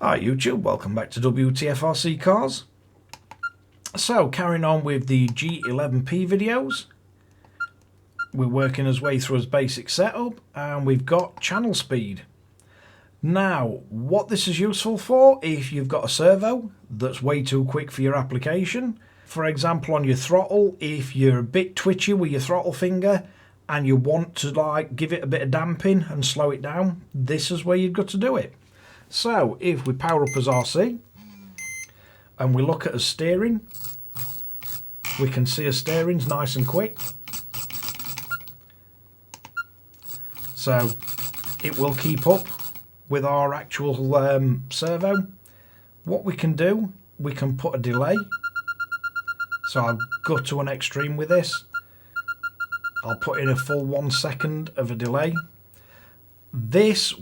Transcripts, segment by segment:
Hi YouTube, welcome back to Wtf Rc Cars. So carrying on with the G11P videos, we're working his way through his basic setup and we've got channel speed. Now what this is useful for if you've got a servo that's way too quick for your application. For example, on your throttle, if you're a bit twitchy with your throttle finger and you want to give it a bit of damping and slow it down, this is where you've got to do it. So if we power up as RC and we look at his steering, we can see his steering's nice and quick. So it will keep up with our actual servo. What we can do, we can put a delay. So I'll go to an extreme with this. I'll put in a full 1 second of a delay. This,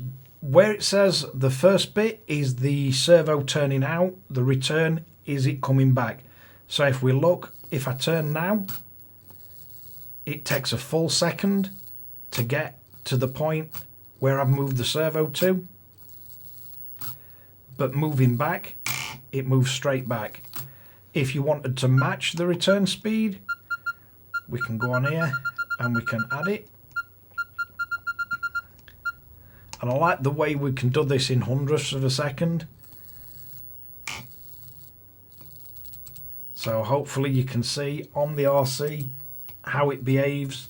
where it says the first bit is the servo turning out, the return is it coming back. So if we look, if I turn now, it takes a full second to get to the point where I've moved the servo to. But moving back, it moves straight back. If you wanted to match the return speed, we can go on here and we can add it. And I like the way we can do this in hundredths of a second. So hopefully you can see on the RC how it behaves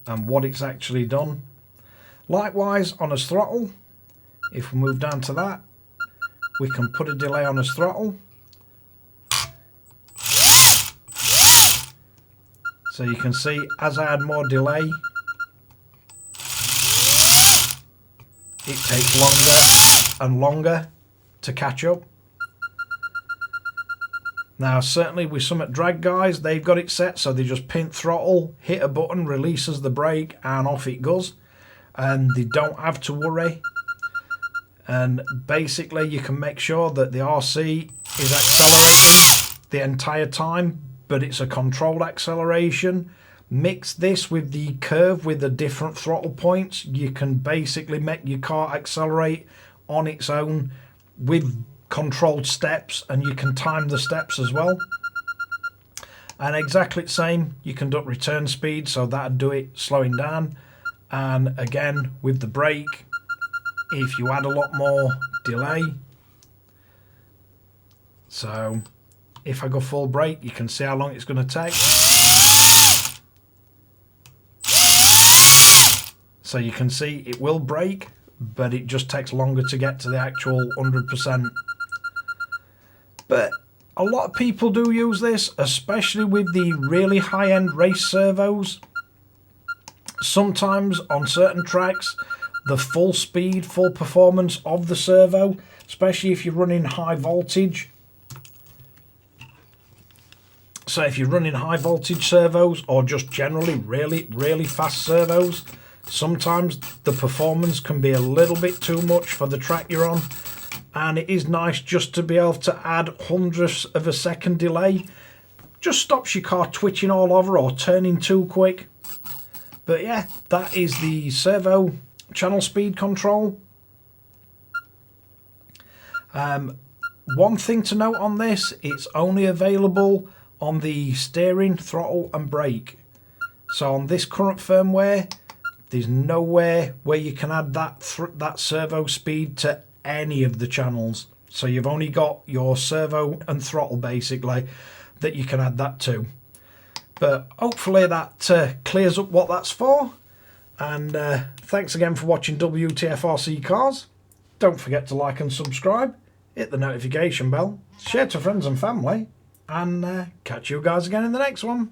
and what it's actually done. Likewise on his throttle, if we move down to that, we can put a delay on his throttle. So you can see as I add more delay, it takes longer and longer to catch up. Now certainly with some drag guys, they've got it set so they just pin throttle, hit a button, releases the brake and off it goes. And they don't have to worry. And basically you can make sure that the RC is accelerating the entire time, but it's a controlled acceleration. Mix this with the curve with the different throttle points. You can basically make your car accelerate on its own with controlled steps, and you can time the steps as well. And exactly the same, you can do return speed, so that'd do it slowing down. And again with the brake, if you add a lot more delay, so if I go full brake, you can see how long it's going to take. So you can see it will brake, but it just takes longer to get to the actual 100%. But a lot of people do use this, especially with the really high-end race servos. Sometimes on certain tracks, the full speed, full performance of the servo, especially if you're running high voltage. So if you're running high voltage servos or just generally really fast servos, sometimes the performance can be a little bit too much for the track you're on. And it is nice just to be able to add hundredths of a second delay. Just stops your car twitching all over or turning too quick. But yeah, that is the servo channel speed control. One thing to note on this, it's only available on the steering, throttle and brake. So on this current firmware, there's nowhere where you can add that servo speed to any of the channels. So you've only got your servo and throttle basically that you can add that to. But hopefully that clears up what that's for. And thanks again for watching Wtf Rc Cars. Don't forget to like and subscribe, hit the notification bell, share to friends and family, and catch you guys again in the next one.